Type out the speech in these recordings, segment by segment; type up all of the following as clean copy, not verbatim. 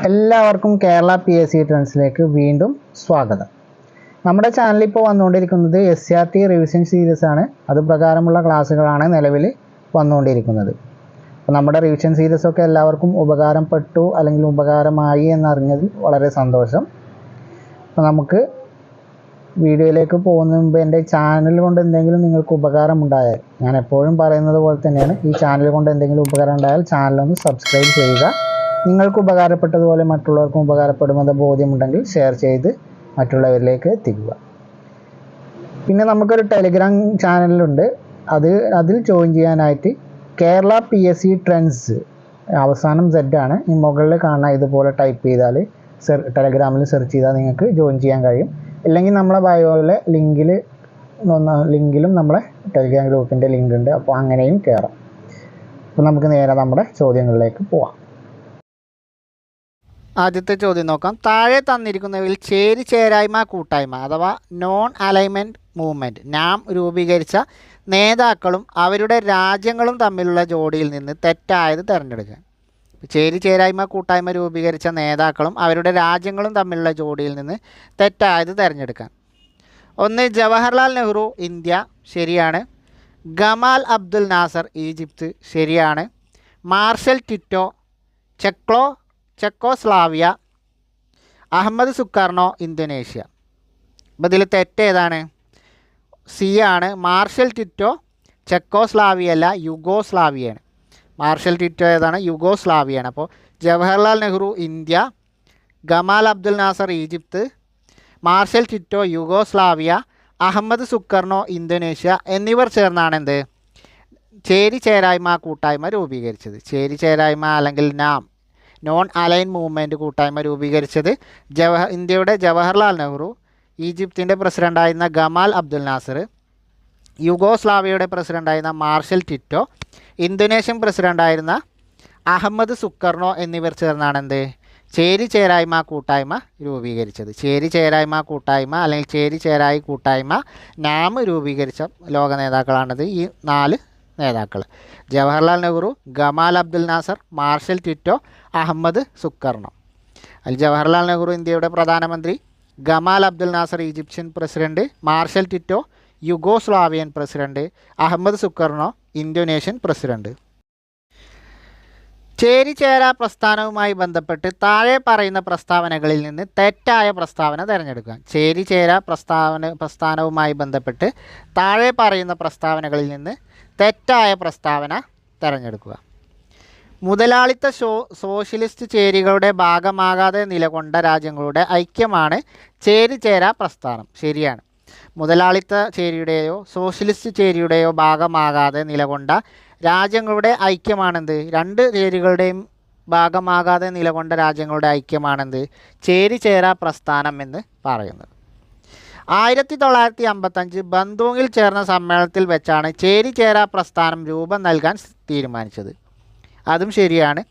എല്ലാവർക്കും കേരള PSC ട്രെൻഡ്സിലേക്ക് വീണ്ടും സ്വാഗതം. നമ്മുടെ ചാനലിൽ ഇപ്പോൾ വന്നുകൊണ്ടിരിക്കുന്നത് SCRT റിവിഷൻ സീരീസ് ആണ്. അത് പ്രകാരമുള്ള ക്ലാസ്സുകളാണ് നിലവിൽ വന്നുകൊണ്ടിരിക്കുന്നത്. അപ്പോൾ നമ്മുടെ റിവിഷൻ സീരീസൊക്കെ എല്ലാവർക്കും ഉപകാരപ്പെട്ടു അല്ലെങ്കിൽ ഉപകാരമായി എന്നറിഞ്ഞതിൽ വളരെ സന്തോഷം. അപ്പോൾ നമുക്ക് വീഡിയോയിലേക്ക് പോകുന്നതിന് മുമ്പ് എൻ്റെ ചാനൽ കൊണ്ട് എന്തെങ്കിലും നിങ്ങൾക്ക് ഉപകാരം ഉണ്ടായാൽ, ഞാൻ എപ്പോഴും പറയുന്നത് പോലെ തന്നെയാണ്, ഈ ചാനൽ കൊണ്ട് എന്തെങ്കിലും ഉപകാരം ഉണ്ടായാൽ ചാനലൊന്ന് സബ്സ്ക്രൈബ് ചെയ്യുക. നിങ്ങൾക്ക് ഉപകാരപ്പെട്ടതുപോലെ മറ്റുള്ളവർക്കും ഉപകാരപ്പെടുമെന്ന ബോധ്യമുണ്ടെങ്കിൽ ഷെയർ ചെയ്ത് മറ്റുള്ളവരിലേക്ക് എത്തിക്കുക. പിന്നെ നമുക്കൊരു ടെലിഗ്രാം ചാനലുണ്ട്. അതിൽ ജോയിൻ ചെയ്യാനായിട്ട് കേരള PSC ട്രെൻഡ്സ് അവസാനം Z ആണ്, ഈ മുകളിൽ കാണാൻ ഇതുപോലെ ടൈപ്പ് ചെയ്താൽ ടെലിഗ്രാമിൽ സെർച്ച് ചെയ്താൽ നിങ്ങൾക്ക് ജോയിൻ ചെയ്യാൻ കഴിയും. ഇല്ലെങ്കിൽ നമ്മളെ ബയോയിലെ ലിങ്കിലും നമ്മളെ ടെലിഗ്രാം ഗ്രൂപ്പിൻ്റെ ലിങ്ക് ഉണ്ട്, അപ്പോൾ അങ്ങനെയും കയറാം. അപ്പോൾ നമുക്ക് നേരെ നമ്മുടെ ചോദ്യങ്ങളിലേക്ക് പോവാം. ആദ്യത്തെ ചോദ്യം നോക്കാം. താഴെ തന്നിരിക്കുന്നവയിൽ ചേരിചേരായ്മ കൂട്ടായ്മ അഥവാ നോൺ അലൈൻമെൻറ്റ് മൂവ്മെൻറ്റ് നാം രൂപീകരിച്ച നേതാക്കളും അവരുടെ രാജ്യങ്ങളും തമ്മിലുള്ള ജോഡിയിൽ നിന്ന് തെറ്റായത് തിരഞ്ഞെടുക്കുക. ചേരിചേരായ്മ കൂട്ടായ്മ രൂപീകരിച്ച നേതാക്കളും അവരുടെ രാജ്യങ്ങളും തമ്മിലുള്ള ജോഡിയിൽ നിന്ന് തെറ്റായത് തിരഞ്ഞെടുക്കാൻ. 1. ജവഹർലാൽ നെഹ്റു ഇന്ത്യ, ശരിയാണ്. ഗമാൽ അബ്ദുൽ നാസർ ഈജിപ്ത്, ശരിയാണ്. Marshal Tito Czechoslovakia, Ahmed Sukarno Indonesia. അപ്പോൾ ഇതിൽ തെറ്റേതാണ്? സി ആണ്. മാർഷൽ ടിറ്റോ ചെക്കോസ്ലാവിയ അല്ല, യുഗോസ്ലാവിയയാണ്. മാർഷൽ ടിറ്റോ ഏതാണ്? യുഗോസ്ലാവിയാണ്. അപ്പോൾ Jawaharlal Nehru India, Gamal Abdul Nasser Egypt, Marshal Tito Yugoslavia, Ahmed Sukarno Indonesia എന്നിവർ ചേർന്നാണ് എന്ത് ചേരിചേരായ്മ കൂട്ടായ്മ രൂപീകരിച്ചത്. ചേരിചേരായ്മ അല്ലെങ്കിൽ നോൺ അലൈൻ മൂവ്മെൻറ്റ് കൂട്ടായ്മ രൂപീകരിച്ചത് ഇന്ത്യയുടെ ജവഹർലാൽ നെഹ്റു, ഈജിപ്തിൻ്റെ പ്രസിഡൻ്റായിരുന്ന ഗമാൽ അബ്ദുൽ നാസർ, യുഗോസ്ലാവിയയുടെ പ്രസിഡൻ്റായിരുന്ന മാർഷൽ ടിറ്റോ, ഇന്തോനേഷ്യൻ പ്രസിഡൻ്റായിരുന്ന അഹമ്മദ് സുക്കർണോ എന്നിവർ ചേർന്നാണ് എന്ത് ചേരിചേരായ്മ കൂട്ടായ്മ രൂപീകരിച്ചത്. ചേരിചേരായ്മ കൂട്ടായ്മ അല്ലെങ്കിൽ ചേരിചേരായി കൂട്ടായ്മ രൂപീകരിച്ച ലോക നേതാക്കളാണിത്. ഈ 4 നേതാക്കൾ: Jawaharlal Nehru, Gamal Abdul Nasser, Marshal Tito, Ahmed Sukarno. അതിൽ ജവഹർലാൽ നെഹ്റു ഇന്ത്യയുടെ പ്രധാനമന്ത്രി, Gamal Abdul Nasser Egyptian president, Marshal Tito Yugoslavian president, Ahmed Sukarno Indonesian president. ചേരിചേരാ പ്രസ്ഥാനവുമായി ബന്ധപ്പെട്ട് താഴെ പറയുന്ന പ്രസ്താവനകളിൽ നിന്ന് തെറ്റായ പ്രസ്താവന തിരഞ്ഞെടുക്കുക. ചേരിചേരാ പ്രസ്ഥാനവുമായി ബന്ധപ്പെട്ട് താഴെ പറയുന്ന പ്രസ്താവനകളിൽ നിന്ന് തെറ്റായ പ്രസ്താവന തിരഞ്ഞെടുക്കുക. മുതലാളിത്ത സോഷ്യലിസ്റ്റ് ചേരികളുടെ ഭാഗമാകാതെ നിലകൊണ്ട രാജ്യങ്ങളുടെ ഐക്യമാണ് ചേരിചേരാ പ്രസ്ഥാനം, ശരിയാണ്. മുതലാളിത്ത ചേരിയുടെയോ സോഷ്യലിസ്റ്റ് ചേരിയുടെയോ ഭാഗമാകാതെ നിലകൊണ്ട രാജ്യങ്ങളുടെ ഐക്യമാണെന്ത്? 2 ചേരികളുടെയും ഭാഗമാകാതെ നിലകൊണ്ട രാജ്യങ്ങളുടെ ഐക്യമാണെന്ത് ചേരിചേരാ പ്രസ്ഥാനം എന്ന് പറയുന്നത്. 1955 ബന്തൂങ്ങിൽ ചേർന്ന സമ്മേളനത്തിൽ വെച്ചാണ് ചേരിചേരാ പ്രസ്ഥാനം രൂപം നൽകാൻ തീരുമാനിച്ചത്, അതും ശരിയാണ്.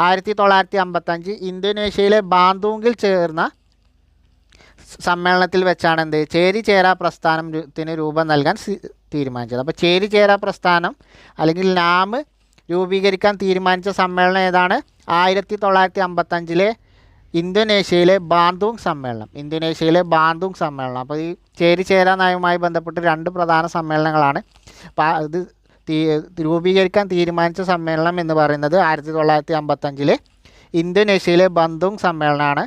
1955 ഇന്തോനേഷ്യയിലെ ബാന്തൂങ്ങിൽ ചേർന്ന സമ്മേളനത്തിൽ വെച്ചാണ് എന്ത് ചേരിചേരാ പ്രസ്ഥാനത്തിന് രൂപം നൽകാൻ തീരുമാനിച്ചത്. അപ്പോൾ ചേരിചേരാ പ്രസ്ഥാനം അല്ലെങ്കിൽ രൂപീകരിക്കാൻ തീരുമാനിച്ച സമ്മേളനം ഏതാണ്? 1955 ഇന്തോനേഷ്യയിലെ ബാന്തൂങ് സമ്മേളനം. അപ്പോൾ ഈ ചേരിചേരാ നയവുമായി ബന്ധപ്പെട്ട് 2 പ്രധാന സമ്മേളനങ്ങളാണ്. അപ്പോൾ ഇത് രൂപീകരിക്കാൻ തീരുമാനിച്ച സമ്മേളനം എന്ന് പറയുന്നത് 1955 ഇന്തോനേഷ്യയിലെ ബാന്തൂങ് സമ്മേളനമാണ്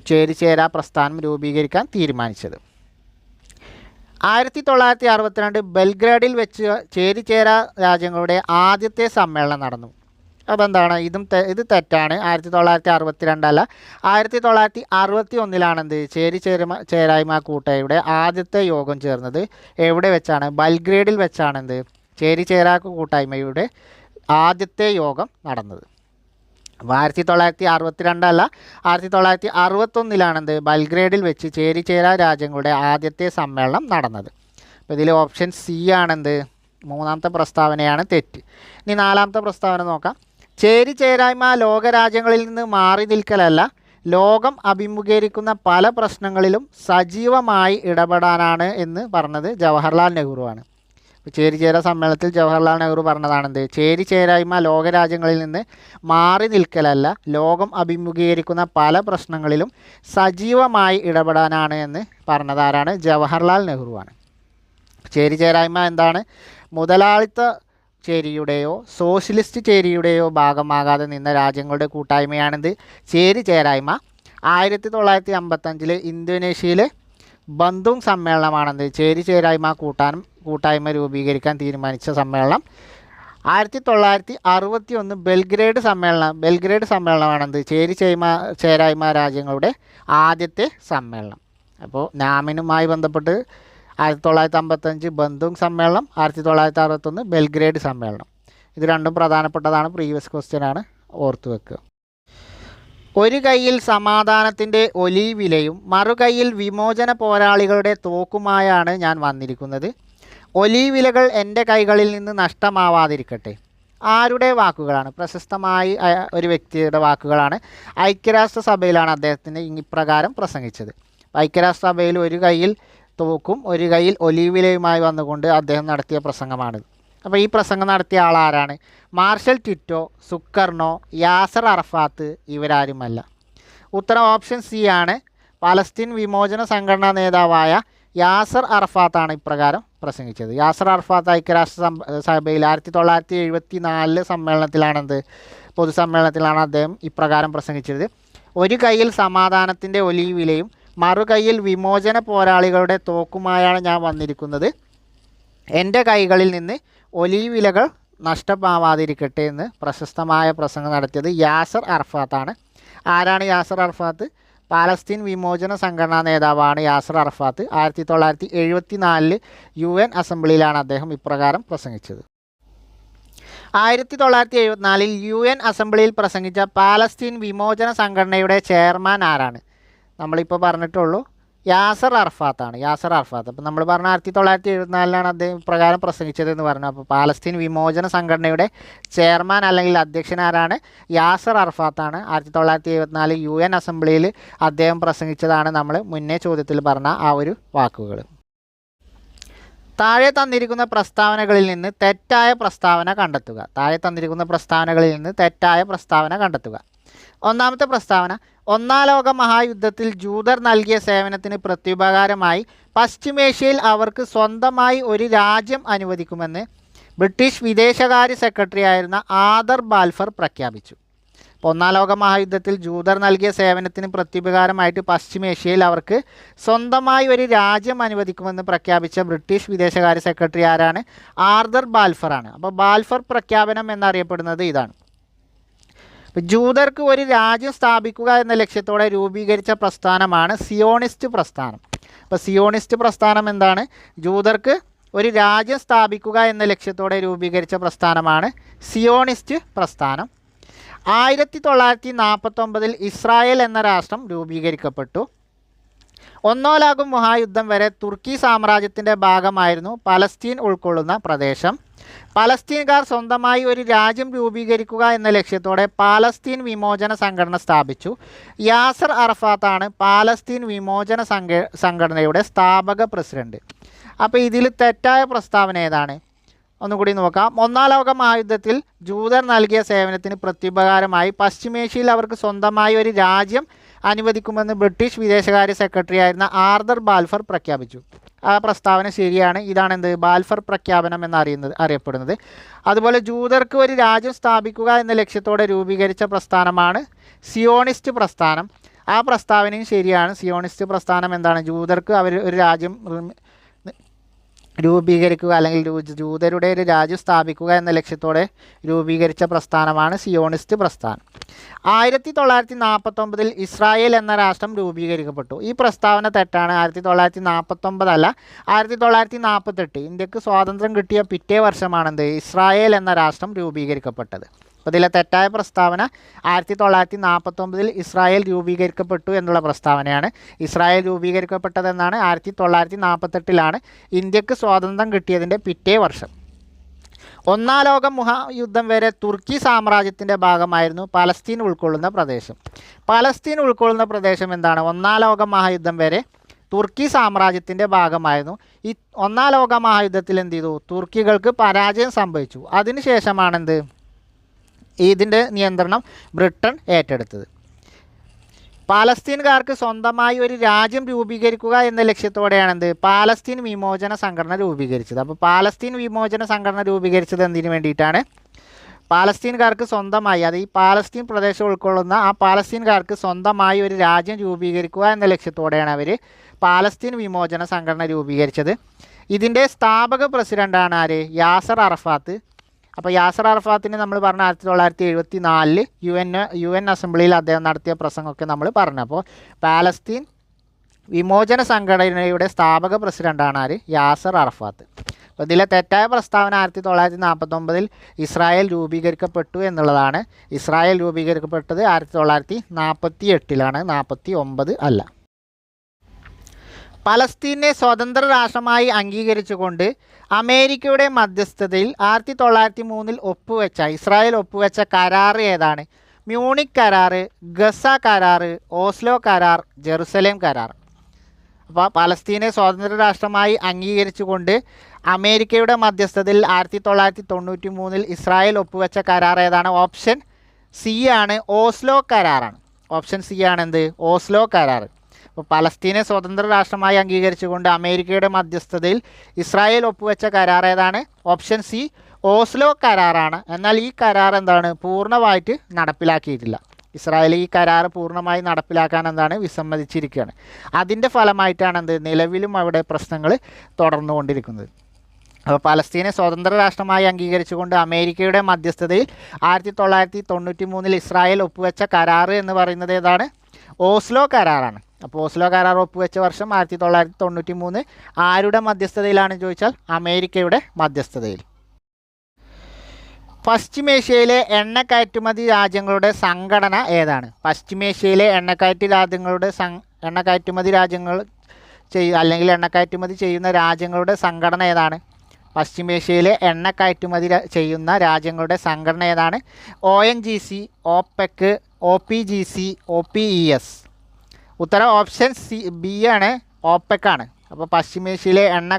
ചേരിചേരാ പ്രസ്ഥാനം രൂപീകരിക്കാൻ തീരുമാനിച്ചത്. 1962 ബെൽഗ്രേഡിൽ വെച്ച് ചേരിചേരാ രാജ്യങ്ങളുടെ ആദ്യത്തെ സമ്മേളനം നടന്നു. അപ്പോൾ എന്താണ്? ഇത് തെറ്റാണ്. 1962 അല്ല, 1961 എന്ത് ചേരിചേരായ്മ കൂട്ടായ്മയുടെ ആദ്യത്തെ യോഗം ചേർന്നത്. എവിടെ വെച്ചാണ്? ബെൽഗ്രേഡിൽ വെച്ചാണ് എന്ത് ചേരിചേരാ കൂട്ടായ്മയുടെ ആദ്യത്തെ യോഗം നടന്നത്. അപ്പോൾ 1962 അല്ല, 1961 എന്ത് ബെൽഗ്രേഡിൽ വെച്ച് ചേരിചേരാ രാജ്യങ്ങളുടെ ആദ്യത്തെ സമ്മേളനം നടന്നത്. അപ്പോൾ ഇതിൽ ഓപ്ഷൻ സി ആണെന്ത് 3ാമത്തെ പ്രസ്താവനയാണ് തെറ്റ്. ഇനി 4ാമത്തെ പ്രസ്താവന നോക്കാം. ചേരിചേരായ്മ ലോകരാജ്യങ്ങളിൽ നിന്ന് മാറി നിൽക്കലല്ല, ലോകം അഭിമുഖീകരിക്കുന്ന പല പ്രശ്നങ്ങളിലും സജീവമായി ഇടപെടാനാണ് എന്ന് പറഞ്ഞത് ജവഹർലാൽ നെഹ്റുവാണ്. ചേരിചേരാ സമ്മേളനത്തിൽ ജവഹർലാൽ നെഹ്റു പറഞ്ഞതാണെന്ത്, ചേരിചേരായ്മ ലോകരാജ്യങ്ങളിൽ നിന്ന് മാറി നിൽക്കലല്ല, ലോകം അഭിമുഖീകരിക്കുന്ന പല പ്രശ്നങ്ങളിലും സജീവമായി ഇടപെടാനാണ് എന്ന് പറഞ്ഞതാരാണ്? ജവഹർലാൽ നെഹ്റുവാണ്. ചേരിചേരായ്മ എന്താണ്? മുതലാളിത്ത ചേരിയുടെയോ സോഷ്യലിസ്റ്റ് ചേരിയുടെയോ ഭാഗമാകാതെ നിന്ന രാജ്യങ്ങളുടെ കൂട്ടായ്മയാണിത് ചേരിചേരായ്മ. 1955 ഇന്തോനേഷ്യയിലെ ബന്ധുങ് സമ്മേളനമാണെന്ത് ചേരിചേരായ്മ കൂട്ടായ്മ രൂപീകരിക്കാൻ തീരുമാനിച്ച സമ്മേളനം. 1961 ബെൽഗ്രേഡ് സമ്മേളനമാണെന്ത് ചേരിചേരായ്മ രാജ്യങ്ങളുടെ ആദ്യത്തെ സമ്മേളനം. അപ്പോൾ നാമിനുമായി ബന്ധപ്പെട്ട് 1955 ബന്ധുങ് സമ്മേളനം, 1961 ബെൽഗ്രേഡ് സമ്മേളനം. ഇത് രണ്ടും പ്രധാനപ്പെട്ടതാണ്, പ്രീവിയസ് ക്വസ്റ്റ്യനാണ്, ഓർത്തു വെക്കുക. ഒരു കൈയിൽ സമാധാനത്തിൻ്റെ ഒലീവിലയും മറുകൈയിൽ വിമോചന പോരാളികളുടെ തോക്കുമായാണ് ഞാൻ വന്നിരിക്കുന്നത്. ഒലീവിലകൾ എൻ്റെ കൈകളിൽ നിന്ന് നഷ്ടമാവാതിരിക്കട്ടെ. ആരുടെ വാക്കുകളാണ്? പ്രശസ്തമായി ഒരു വ്യക്തിയുടെ വാക്കുകളാണ്. ഐക്യരാഷ്ട്രസഭയിലാണ് അദ്ദേഹത്തിന് ഇപ്രകാരം പ്രസംഗിച്ചത്. ഐക്യരാഷ്ട്രസഭയിൽ ഒരു കൈയിൽ തോക്കും ഒരു കൈയിൽ ഒലീവിലയുമായി വന്നുകൊണ്ട് അദ്ദേഹം നടത്തിയ പ്രസംഗമാണിത്. അപ്പോൾ ഈ പ്രസംഗം നടത്തിയ ആളാരാണ്? Marshal Tito, Sukarno, Yasser Arafat ഇവരാരുമല്ല. ഉത്തരം ഓപ്ഷൻ സി ആണ്. പലസ്തീൻ വിമോചന സംഘടനാ നേതാവായ യാസർ അറഫാത്താണ് ഇപ്രകാരം പ്രസംഗിച്ചത്. യാസർ അറഫാത്ത് ഐക്യരാഷ്ട്ര സഭയിൽ 1974 സമ്മേളനത്തിലാണെന്ത് പൊതുസമ്മേളനത്തിലാണ് അദ്ദേഹം ഇപ്രകാരം പ്രസംഗിച്ചത്. ഒരു കൈയിൽ സമാധാനത്തിൻ്റെ ഒലീവിലയും മറുകൈയിൽ വിമോചന പോരാളികളുടെ തോക്കുമായാണ് ഞാൻ വന്നിരിക്കുന്നത്. എൻ്റെ കൈകളിൽ നിന്ന് ഒലീവിലകൾ നഷ്ടമാവാതിരിക്കട്ടെ എന്ന് പ്രശസ്തമായ പ്രസംഗം നടത്തിയത് യാസർ അറഫാത്താണ്. ആരാണ് യാസർ അറഫാത്ത്? പാലസ്തീൻ വിമോചന സംഘടനാ നേതാവാണ് യാസർ അറഫാത്ത്. 1974 UN അസംബ്ലിയിലാണ് അദ്ദേഹം ഇപ്രകാരം പ്രസംഗിച്ചത്. 1974 UN അസംബ്ലിയിൽ പ്രസംഗിച്ച പാലസ്തീൻ വിമോചന സംഘടനയുടെ ചെയർമാൻ ആരാണ്? നമ്മളിപ്പോൾ പറഞ്ഞിട്ടുള്ളൂ, യാസർ അറഫാത്താണ്. യാസർ അറഫാത്ത്. അപ്പോൾ നമ്മൾ പറഞ്ഞ 1974 അദ്ദേഹം പ്രകാരം പ്രസംഗിച്ചതെന്ന് പറഞ്ഞു. അപ്പോൾ പാലസ്തീൻ വിമോചന സംഘടനയുടെ ചെയർമാൻ അല്ലെങ്കിൽ അധ്യക്ഷൻ ആരാണ്? യാസർ അറഫാത്താണ്. 1974 UN അസംബ്ലിയിൽ അദ്ദേഹം പ്രസംഗിച്ചതാണ് നമ്മൾ മുന്നേ ചോദ്യത്തിൽ പറഞ്ഞ ആ ഒരു വാക്കുകൾ. താഴെ തന്നിരിക്കുന്ന പ്രസ്താവനകളിൽ നിന്ന് തെറ്റായ പ്രസ്താവന കണ്ടെത്തുക. ഒന്നാമത്തെ പ്രസ്താവന, ഒന്നാം ലോക മഹായുദ്ധത്തിൽ ജൂതർ നൽകിയ സേവനത്തിന് പ്രത്യുപകാരമായി പശ്ചിമേഷ്യയിൽ അവർക്ക് സ്വന്തമായി ഒരു രാജ്യം അനുവദിക്കുമെന്ന് ബ്രിട്ടീഷ് വിദേശകാര്യ സെക്രട്ടറിയായിരുന്ന ആദർ ബാൽഫർ പ്രഖ്യാപിച്ചു. അപ്പോൾ ഒന്നാം ലോക മഹായുദ്ധത്തിൽ ജൂതർ നൽകിയ സേവനത്തിന് പ്രത്യുപകാരമായിട്ട് പശ്ചിമേഷ്യയിൽ അവർക്ക് സ്വന്തമായി ഒരു രാജ്യം അനുവദിക്കുമെന്ന് പ്രഖ്യാപിച്ച ബ്രിട്ടീഷ് വിദേശകാര്യ സെക്രട്ടറി ആരാണ്? ആർതർ ബാൽഫറാണ്. അപ്പോൾ ബാൽഫർ പ്രഖ്യാപനം എന്നറിയപ്പെടുന്നത് ഇതാണ്. ജൂതർക്ക് ഒരു രാജ്യം സ്ഥാപിക്കുക എന്ന ലക്ഷ്യത്തോടെ രൂപീകരിച്ച പ്രസ്ഥാനമാണ് സിയോണിസ്റ്റ് പ്രസ്ഥാനം. അപ്പോൾ സിയോണിസ്റ്റ് പ്രസ്ഥാനം എന്താണ്? ജൂതർക്ക് ഒരു രാജ്യം സ്ഥാപിക്കുക എന്ന ലക്ഷ്യത്തോടെ രൂപീകരിച്ച പ്രസ്ഥാനമാണ് സിയോണിസ്റ്റ് പ്രസ്ഥാനം. 1949 ഇസ്രായേൽ എന്ന രാഷ്ട്രം രൂപീകരിക്കപ്പെട്ടു. ഒന്നാം ലോക മഹായുദ്ധം വരെ തുർക്കി സാമ്രാജ്യത്തിൻ്റെ ഭാഗമായിരുന്നു പലസ്തീൻ ഉൾക്കൊള്ളുന്ന പ്രദേശം. പലസ്തീൻകാർ സ്വന്തമായി ഒരു രാജ്യം രൂപീകരിക്കുക എന്ന ലക്ഷ്യത്തോടെ പാലസ്തീൻ വിമോചന സംഘടന സ്ഥാപിച്ചു. യാസർ അറഫാത്താണ് പാലസ്തീൻ വിമോചന സംഘടനയുടെ സ്ഥാപക പ്രസിഡന്റ്. അപ്പോൾ ഇതിൽ തെറ്റായ പ്രസ്താവന ഏതാണ്? ഒന്നുകൂടി നോക്കാം. ഒന്നാം ലോക മഹായുദ്ധത്തിൽ ജൂതർ നൽകിയ സേവനത്തിന് പ്രത്യുപകാരമായി പശ്ചിമേഷ്യയിൽ അവർക്ക് സ്വന്തമായി ഒരു രാജ്യം അനുവദിക്കുമെന്ന് ബ്രിട്ടീഷ് വിദേശകാര്യ സെക്രട്ടറി ആയിരുന്ന ആർതർ ബാൽഫർ പ്രഖ്യാപിച്ചു. ആ പ്രസ്താവന ശരിയാണ്. ഇതാണെന്ത്? ബാൽഫർ പ്രഖ്യാപനം അറിയപ്പെടുന്നത്. അതുപോലെ ജൂതർക്ക് ഒരു രാജ്യം സ്ഥാപിക്കുക എന്ന ലക്ഷ്യത്തോടെ രൂപീകരിച്ച പ്രസ്ഥാനമാണ് സിയോണിസ്റ്റ് പ്രസ്ഥാനം. ആ പ്രസ്താവനയും ശരിയാണ്. സിയോണിസ്റ്റ് പ്രസ്ഥാനം എന്താണ്? ജൂതർക്ക് അവർ ഒരു രാജ്യം രൂപീകരിക്കുക അല്ലെങ്കിൽ ജൂതരുടെ ഒരു രാജ്യം സ്ഥാപിക്കുക എന്ന ലക്ഷ്യത്തോടെ രൂപീകരിച്ച പ്രസ്ഥാനമാണ് സിയോണിസ്റ്റ് പ്രസ്ഥാനം. 1949 ഇസ്രായേൽ എന്ന രാഷ്ട്രം രൂപീകരിക്കപ്പെട്ടു. ഈ പ്രസ്താവന തെറ്റാണ്. 1949 അല്ല, 1948 ഇന്ത്യക്ക് സ്വാതന്ത്ര്യം കിട്ടിയ പിറ്റേ വർഷമാണെന്ത്? ഇസ്രായേൽ എന്ന രാഷ്ട്രം രൂപീകരിക്കപ്പെട്ടത്. അപ്പോൾ ഇതിലെ തെറ്റായ പ്രസ്താവന 1949 ഇസ്രായേൽ രൂപീകരിക്കപ്പെട്ടു എന്നുള്ള പ്രസ്താവനയാണ്. ഇസ്രായേൽ രൂപീകരിക്കപ്പെട്ടതെന്നാണ് 1948 ഇന്ത്യക്ക് സ്വാതന്ത്ര്യം കിട്ടിയതിൻ്റെ പിറ്റേ വർഷം. ഒന്നാം ലോക മഹായുദ്ധം വരെ തുർക്കി സാമ്രാജ്യത്തിൻ്റെ ഭാഗമായിരുന്നു പലസ്തീൻ ഉൾക്കൊള്ളുന്ന പ്രദേശം. പലസ്തീൻ ഉൾക്കൊള്ളുന്ന പ്രദേശം എന്താണ്? ഒന്നാം ലോക മഹായുദ്ധം വരെ തുർക്കി സാമ്രാജ്യത്തിൻ്റെ ഭാഗമായിരുന്നു. ഈ ഒന്നാം ലോക മഹായുദ്ധത്തിൽ എന്ത് ചെയ്തു? തുർക്കികൾക്ക് പരാജയം സംഭവിച്ചു. അതിനുശേഷമാണെന്ത് ഇതിൻ്റെ നിയന്ത്രണം ബ്രിട്ടൻ ഏറ്റെടുത്തത്. പാലസ്തീൻകാർക്ക് സ്വന്തമായി ഒരു രാജ്യം രൂപീകരിക്കുക എന്ന ലക്ഷ്യത്തോടെയാണെന്ത് പാലസ്തീൻ വിമോചന സംഘടന രൂപീകരിച്ചത്. അപ്പോൾ പാലസ്തീൻ വിമോചന സംഘടന രൂപീകരിച്ചത് എന്തിനു വേണ്ടിയിട്ടാണ്? പാലസ്തീൻകാർക്ക് സ്വന്തമായി, അത് ഈ പാലസ്തീൻ പ്രദേശം ഉൾക്കൊള്ളുന്ന ആ പാലസ്തീൻകാർക്ക് സ്വന്തമായി ഒരു രാജ്യം രൂപീകരിക്കുക എന്ന ലക്ഷ്യത്തോടെയാണ് അവർ പാലസ്തീൻ വിമോചന സംഘടന രൂപീകരിച്ചത്. ഇതിൻ്റെ സ്ഥാപക പ്രസിഡൻ്റാണ് ആര്? യാസർ അറഫാത്ത്. അപ്പോൾ യാസർ അറഫാത്തിനെ നമ്മൾ പറഞ്ഞ 1974 യു എൻ അസംബ്ലിയിൽ അദ്ദേഹം നടത്തിയ പ്രസംഗമൊക്കെ നമ്മൾ പറഞ്ഞു. അപ്പോൾ പാലസ്തീൻ വിമോചന സംഘടനയുടെ സ്ഥാപക പ്രസിഡൻ്റാണ് ആര്? യാസർ അറഫാത്ത്. അപ്പോൾ ഇതിലെ തെറ്റായ പ്രസ്താവന 1949 ഇസ്രായേൽ രൂപീകരിക്കപ്പെട്ടു എന്നുള്ളതാണ്. ഇസ്രായേൽ രൂപീകരിക്കപ്പെട്ടത് 1948 49 അല്ല. പലസ്തീനെ സ്വതന്ത്ര രാഷ്ട്രമായി അംഗീകരിച്ചുകൊണ്ട് അമേരിക്കയുടെ മധ്യസ്ഥതയിൽ 1903 ഇസ്രായേൽ ഒപ്പുവെച്ച കരാർ ഏതാണ്? മ്യൂണിക് കരാർ, ഗസ കരാർ, ഓസ്ലോ കരാർ, ജെറുസലേം കരാർ. അപ്പോൾ പലസ്തീനെ സ്വതന്ത്ര രാഷ്ട്രമായി അംഗീകരിച്ചുകൊണ്ട് അമേരിക്കയുടെ മധ്യസ്ഥതയിൽ 1993 ഇസ്രായേൽ ഒപ്പുവെച്ച കരാർ ഏതാണ്? ഓപ്ഷൻ സി ആണ്, ഓസ്ലോ കരാറാണ്. ഓപ്ഷൻ സി ആണെന്ത്? ഓസ്ലോ കരാർ. അപ്പോൾ പലസ്തീനെ സ്വതന്ത്ര രാഷ്ട്രമായി അംഗീകരിച്ചുകൊണ്ട് അമേരിക്കയുടെ മധ്യസ്ഥതയിൽ ഇസ്രായേൽ ഒപ്പുവെച്ച കരാർ ഏതാണ്? ഓപ്ഷൻ സി, ഓസ്ലോ കരാറാണ്. എന്നാൽ ഈ കരാർ എന്താണ്? പൂർണ്ണമായിട്ട് നടപ്പിലാക്കിയിട്ടില്ല. ഇസ്രായേൽ ഈ കരാർ പൂർണ്ണമായി നടപ്പിലാക്കാൻ എന്താണ്? വിസമ്മതിച്ചിരിക്കുകയാണ്. അതിൻ്റെ ഫലമായിട്ടാണ് എന്ത്? നിലവിലും അവിടെ പ്രശ്നങ്ങൾ തുടർന്നുകൊണ്ടിരിക്കുന്നത്. അപ്പോൾ പലസ്തീനെ സ്വതന്ത്ര രാഷ്ട്രമായി അംഗീകരിച്ചുകൊണ്ട് അമേരിക്കയുടെ മധ്യസ്ഥതയിൽ 1993 ഇസ്രായേൽ ഒപ്പുവെച്ച കരാർ എന്ന് പറയുന്നത് ഏതാണ്? ഓസ്ലോ കരാറാണ്. അപ്പോൾ ഓസ്ലോ കരാർ ഒപ്പുവെച്ച വർഷം 1993. ആരുടെ മധ്യസ്ഥതയിലാണ് ചോദിച്ചാൽ അമേരിക്കയുടെ മധ്യസ്ഥതയിൽ. പശ്ചിമേഷ്യയിലെ എണ്ണ കയറ്റുമതി രാജ്യങ്ങളുടെ സംഘടന ഏതാണ്? പശ്ചിമേഷ്യയിലെ എണ്ണ കയറ്റുമതി രാജ്യങ്ങൾ അല്ലെങ്കിൽ എണ്ണ കയറ്റുമതി ചെയ്യുന്ന രാജ്യങ്ങളുടെ സംഘടന ഏതാണ്? പശ്ചിമേഷ്യയിലെ എണ്ണ കയറ്റുമതി ചെയ്യുന്ന രാജ്യങ്ങളുടെ സംഘടന ഏതാണ്? ONGC, OPEC, OPGC, OPES. ഉത്തരം ഓപ്ഷൻ സി, ബി ആണ്, OPEC ആണ്. അപ്പോൾ പശ്ചിമേഷ്യയിലെ എണ്ണ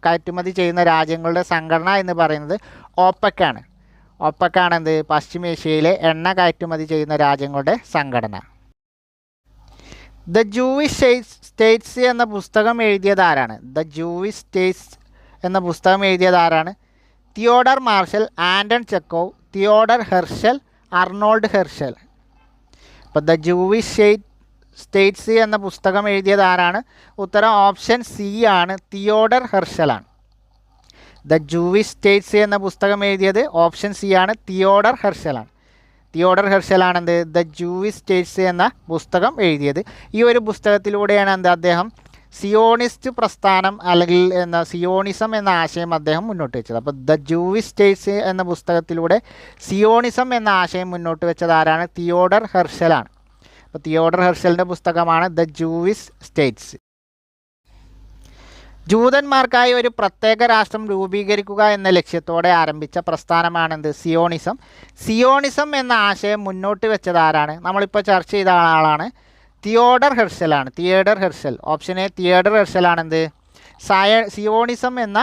കയറ്റുമതി ചെയ്യുന്ന രാജ്യങ്ങളുടെ സംഘടന എന്ന് പറയുന്നത് OPEC ആണ്. OPEC ആണെന്ത്? പശ്ചിമേഷ്യയിലെ എണ്ണ കയറ്റുമതി ചെയ്യുന്ന രാജ്യങ്ങളുടെ സംഘടന. ദ ജൂയിഷ് സ്റ്റേറ്റ്സ് എന്ന പുസ്തകം എഴുതിയതാരാണ്? ദ ജൂയിഷ് സ്റ്റേറ്റ്സ് എന്ന പുസ്തകം എഴുതിയതാരാണ്? Theodor Marshal, Anton Chekhov, Theodor Herzl, Arnold Herzl. അപ്പോൾ ദ ജൂയിഷ് സ്റ്റേറ്റ്സ് എന്ന പുസ്തകം എഴുതിയതാരാണ്? ഉത്തരം ഓപ്ഷൻ സി ആണ്, തിയോഡർ ഹെർഷലാണ്. ദ ജൂയിഷ് സ്റ്റേറ്റ്സ് എന്ന പുസ്തകം എഴുതിയത് ഓപ്ഷൻ സി ആണ്, തിയോഡർ ഹെർഷലാണ്. തിയോഡർ ഹെർഷലാണെന്ത്? ദ ജൂയിഷ് സ്റ്റേറ്റ്സ് എന്ന പുസ്തകം എഴുതിയത്. ഈ ഒരു പുസ്തകത്തിലൂടെയാണ് എന്ത് അദ്ദേഹം സിയോണിസ്റ്റ് പ്രസ്ഥാനം അല്ലെങ്കിൽ സിയോണിസം എന്ന ആശയം അദ്ദേഹം മുന്നോട്ട് വെച്ചത്. അപ്പോൾ ദ ജൂയിഷ് സ്റ്റേറ്റ്സ് എന്ന പുസ്തകത്തിലൂടെ സിയോണിസം എന്ന ആശയം മുന്നോട്ട് വെച്ചത് ആരാണ്? തിയോഡർ ഹെർഷലാണ്. അപ്പോൾ തിയോഡർ ഹെർഷലിൻ്റെ പുസ്തകമാണ് ദ ജൂയിഷ് സ്റ്റേറ്റ്സ്. ജൂതന്മാർക്കായി ഒരു പ്രത്യേക രാഷ്ട്രം രൂപീകരിക്കുക എന്ന ലക്ഷ്യത്തോടെ ആരംഭിച്ച പ്രസ്ഥാനമാണെന്ത്? സിയോണിസം. സിയോണിസം എന്ന ആശയം മുന്നോട്ട് വെച്ചത് ആരാണ്? നമ്മളിപ്പോൾ ചർച്ച ചെയ്ത ആളാണ്, തിയോഡർ ഹെർഷലാണ്. Theodor Herzl. Option A, Theodor ഹെർഷലാണെന്ത്? സിയോണിസം എന്ന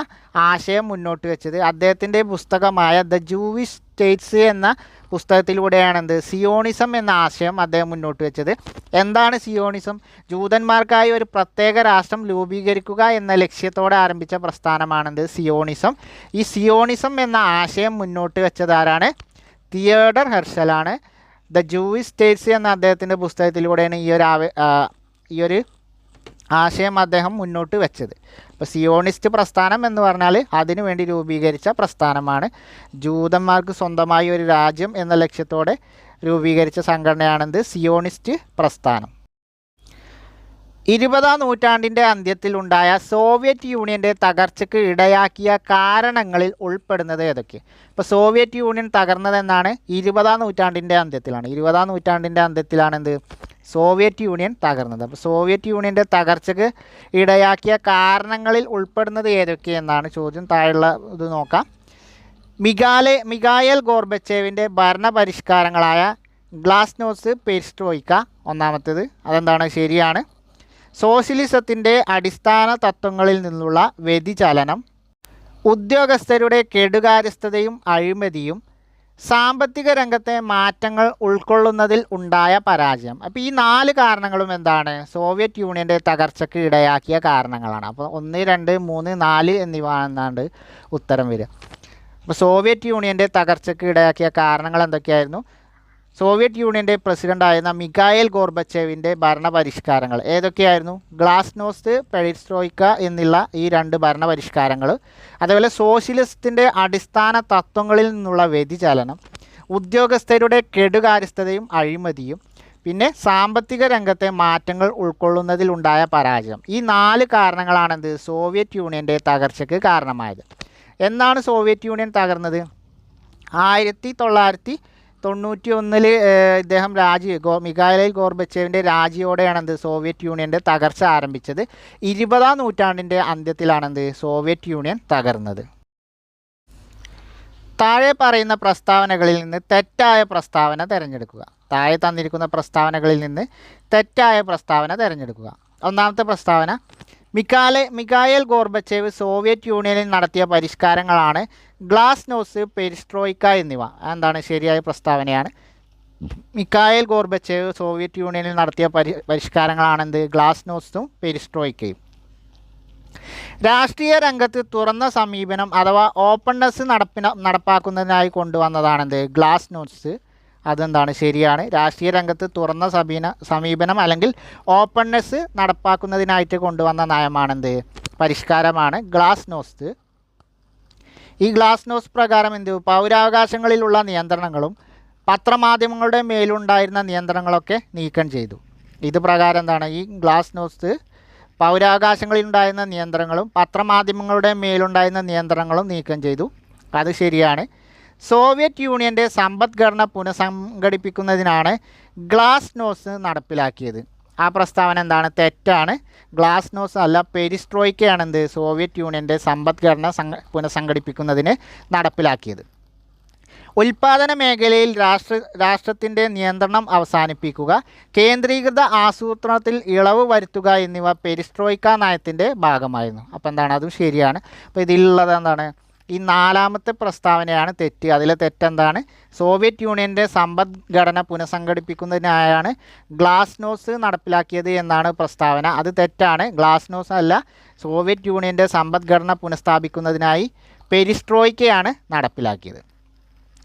ആശയം മുന്നോട്ട് വെച്ചത്. അദ്ദേഹത്തിൻ്റെ പുസ്തകമായ ദ ജൂയിഷ് സ്റ്റേറ്റ്സ് എന്ന പുസ്തകത്തിലൂടെയാണെന്ത്? സിയോണിസം എന്ന ആശയം അദ്ദേഹം മുന്നോട്ട് വെച്ചത്. എന്താണ് സിയോണിസം? ജൂതന്മാർക്കായി ഒരു പ്രത്യേക രാഷ്ട്രം രൂപീകരിക്കുക എന്ന ലക്ഷ്യത്തോടെ ആരംഭിച്ച പ്രസ്ഥാനമാണെന്ത്? സിയോണിസം. ഈ സിയോണിസം എന്ന ആശയം മുന്നോട്ട് വെച്ചത് ആരാണ്? തിയോഡർ ഹെർഷലാണ്. ദ ജൂയിഷ് സ്റ്റേറ്റ്സ് എന്ന അദ്ദേഹത്തിൻ്റെ പുസ്തകത്തിലൂടെയാണ് ഈ ഒരു ആശയം അദ്ദേഹം മുന്നോട്ട് വെച്ചത്. അപ്പോൾ സിയോണിസ്റ്റ് പ്രസ്ഥാനം എന്ന് പറഞ്ഞാൽ അതിനു വേണ്ടി രൂപീകരിച്ച പ്രസ്ഥാനമാണ്. ജൂതന്മാർക്ക് സ്വന്തമായി ഒരു രാജ്യം എന്ന ലക്ഷ്യത്തോടെ രൂപീകരിച്ച സംഘടനയാണെന്ത്? സിയോണിസ്റ്റ് പ്രസ്ഥാനം. 20ാം നൂറ്റാണ്ടിൻ്റെ അന്ത്യത്തിലുണ്ടായ സോവിയറ്റ് യൂണിയൻ്റെ തകർച്ചയ്ക്ക് ഇടയാക്കിയ കാരണങ്ങളിൽ ഉൾപ്പെടുന്നത് ഏതൊക്കെ? ഇപ്പോൾ സോവിയറ്റ് യൂണിയൻ തകർന്നതെന്നാണ് 20ാം നൂറ്റാണ്ടിൻ്റെ അന്ത്യത്തിലാണ്. 20ാം നൂറ്റാണ്ടിൻ്റെ അന്ത്യത്തിലാണ് എന്ത്? സോവിയറ്റ് യൂണിയൻ തകർന്നത്. അപ്പോൾ സോവിയറ്റ് യൂണിയൻ്റെ തകർച്ചയ്ക്ക് ഇടയാക്കിയ കാരണങ്ങളിൽ ഉൾപ്പെടുന്നത് ഏതൊക്കെയെന്നാണ് ചോദ്യം. താഴെയുള്ള ഇത് നോക്കാം. മിഖായേൽ ഗോർബച്ചേവിൻ്റെ ഭരണപരിഷ്കാരങ്ങളായ ഗ്ലാസ്നോസ്റ്റ്, പെരിസ്ട്രോയിക്ക ഒന്നാമത്തേത്. അതെന്താണ്? ശരിയാണ്. സോഷ്യലിസത്തിൻ്റെ അടിസ്ഥാന തത്വങ്ങളിൽ നിന്നുള്ള വ്യതിചലനം, ഉദ്യോഗസ്ഥരുടെ കെടുകാര്യസ്ഥതയും അഴിമതിയും, സാമ്പത്തിക രംഗത്തെ മാറ്റങ്ങൾ ഉൾക്കൊള്ളുന്നതിൽ ഉണ്ടായ പരാജയം. അപ്പോൾ ഈ 4 കാരണങ്ങളും എന്താണ്? സോവിയറ്റ് യൂണിയൻ്റെ തകർച്ചയ്ക്ക് ഇടയാക്കിയ കാരണങ്ങളാണ്. അപ്പോൾ 1, 2, 3, 4 എന്നിവ എന്നാണ്ട് ഉത്തരം വരിക. അപ്പോൾ സോവിയറ്റ് യൂണിയൻ്റെ തകർച്ചയ്ക്ക് ഇടയാക്കിയ കാരണങ്ങൾ എന്തൊക്കെയായിരുന്നു? സോവിയറ്റ് യൂണിയൻ്റെ പ്രസിഡൻ്റായിരുന്ന മിഖായേൽ ഗോർബച്ചേവിൻ്റെ ഭരണപരിഷ്കാരങ്ങൾ ഏതൊക്കെയായിരുന്നു? ഗ്ലാസ്നോസ്റ്റ്, പെരിസ്ട്രോയിക്ക എന്നുള്ള ഈ 2 ഭരണപരിഷ്കാരങ്ങൾ. അതേപോലെ സോഷ്യലിസത്തിൻ്റെ അടിസ്ഥാന തത്വങ്ങളിൽ നിന്നുള്ള വ്യതിചലനം, ഉദ്യോഗസ്ഥരുടെ കെടുകാര്യസ്ഥതയും അഴിമതിയും, പിന്നെ സാമ്പത്തിക രംഗത്തെ മാറ്റങ്ങൾ ഉൾക്കൊള്ളുന്നതിലുണ്ടായ പരാജയം. ഈ 4 കാരണങ്ങളാണെന്ത്? സോവിയറ്റ് യൂണിയൻ്റെ തകർച്ചയ്ക്ക് കാരണമായത്. എന്നാണ് സോവിയറ്റ് യൂണിയൻ തകർന്നത്? 1991 ഇദ്ദേഹം മിഖായേൽ ഗോർബച്ചേവിൻ്റെ രാജിയോടെയാണെന്ത് സോവിയറ്റ് യൂണിയൻ്റെ തകർച്ച ആരംഭിച്ചത്. 20-ാം നൂറ്റാണ്ടിൻ്റെ അന്ത്യത്തിലാണെന്ത് സോവിയറ്റ് യൂണിയൻ തകർന്നത്. താഴെ പറയുന്ന പ്രസ്താവനകളിൽ നിന്ന് തെറ്റായ പ്രസ്താവന തിരഞ്ഞെടുക്കുക. താഴെ തന്നിരിക്കുന്ന പ്രസ്താവനകളിൽ നിന്ന് തെറ്റായ പ്രസ്താവന തിരഞ്ഞെടുക്കുക. ഒന്നാമത്തെ പ്രസ്താവന, മിഖായേൽ ഗോർബച്ചേവ് സോവിയറ്റ് യൂണിയനിൽ നടത്തിയ പരിഷ്കാരങ്ങളാണ് ഗ്ലാസ്നോസ്റ്റ്, പെരിസ്ട്രോയിക്ക എന്നിവ. എന്താണ്? ശരിയായ പ്രസ്താവനയാണ്. മിഖായേൽ ഗോർബച്ചേവ് സോവിയറ്റ് യൂണിയനിൽ നടത്തിയ പരിഷ്കാരങ്ങളാണെന്ത്? ഗ്ലാസ്നോസ്റ്റും പെരിസ്ട്രോയിക്കയും. രാഷ്ട്രീയ രംഗത്ത് തുറന്ന സമീപനം അഥവാ ഓപ്പൺനെസ് നടപ്പാക്കുന്നതിനായി കൊണ്ടുവന്നതാണെന്ത്? ഗ്ലാസ്നോസ്റ്റ്. അതെന്താണ്? ശരിയാണ്. രാഷ്ട്രീയ രംഗത്ത് തുറന്ന സമീപനം അല്ലെങ്കിൽ ഓപ്പൺനെസ് നടപ്പാക്കുന്നതിനായിട്ട് കൊണ്ടുവന്ന നയമാണെന്ത്? പരിഷ്കാരമാണ് ഗ്ലാസ്നോസ്റ്റ്. ഈ ഗ്ലാസ്നോസ്റ്റ് പ്രകാരം എന്ത്? പൗരാവകാശങ്ങളിലുള്ള നിയന്ത്രണങ്ങളും പത്രമാധ്യമങ്ങളുടെ മേലുണ്ടായിരുന്ന നിയന്ത്രണങ്ങളൊക്കെ നീക്കം ചെയ്തു. ഇത് പ്രകാരം എന്താണ്? ഈ ഗ്ലാസ്നോസ്റ്റ് പൗരാവകാശങ്ങളിലുണ്ടായിരുന്ന നിയന്ത്രണങ്ങളും പത്രമാധ്യമങ്ങളുടെ മേലുണ്ടായിരുന്ന നിയന്ത്രണങ്ങളും നീക്കം ചെയ്തു. അത് ശരിയാണ്. സോവിയറ്റ് യൂണിയൻ്റെ സമ്പദ്ഘടന പുനഃസംഘടിപ്പിക്കുന്നതിനാണ് ഗ്ലാസ്നോസ്റ്റ് നടപ്പിലാക്കിയത്. ആ പ്രസ്താവന എന്താണ്? തെറ്റാണ്. ഗ്ലാസ്നോസ്റ്റ് അല്ല, പെരിസ്ട്രോയിക്കയാണെന്ത് സോവിയറ്റ് യൂണിയൻ്റെ സമ്പദ്ഘടന പുനഃസംഘടിപ്പിക്കുന്നതിന് നടപ്പിലാക്കിയത്. ഉൽപ്പാദന മേഖലയിൽ രാഷ്ട്രത്തിൻ്റെ നിയന്ത്രണം അവസാനിപ്പിക്കുക, കേന്ദ്രീകൃത ആസൂത്രണത്തിൽ ഇളവ് വരുത്തുക എന്നിവ പെരിസ്ട്രോയിക്ക നയത്തിൻ്റെ ഭാഗമായിരുന്നു. അപ്പോൾ എന്താണ്? അതും ശരിയാണ്. അപ്പോൾ ഇതിലുള്ളത് എന്താണ്? ഈ 4ാമത്തെ പ്രസ്താവനയാണ് തെറ്റ്. അതിലെ തെറ്റെന്താണ്? സോവിയറ്റ് യൂണിയൻ്റെ സമ്പദ്ഘടന പുനഃസംഘടിപ്പിക്കുന്നതിനായാണ് ഗ്ലാസ്നോസ്റ്റ് നടപ്പിലാക്കിയത് എന്നാണ് പ്രസ്താവന. അത് തെറ്റാണ്. ഗ്ലാസ്നോസ്റ്റ് അല്ല, സോവിയറ്റ് യൂണിയൻ്റെ സമ്പദ്ഘടന പുനഃസ്ഥാപിക്കുന്നതിനായി പെരിസ്ട്രോയിക്കയാണ് നടപ്പിലാക്കിയത്.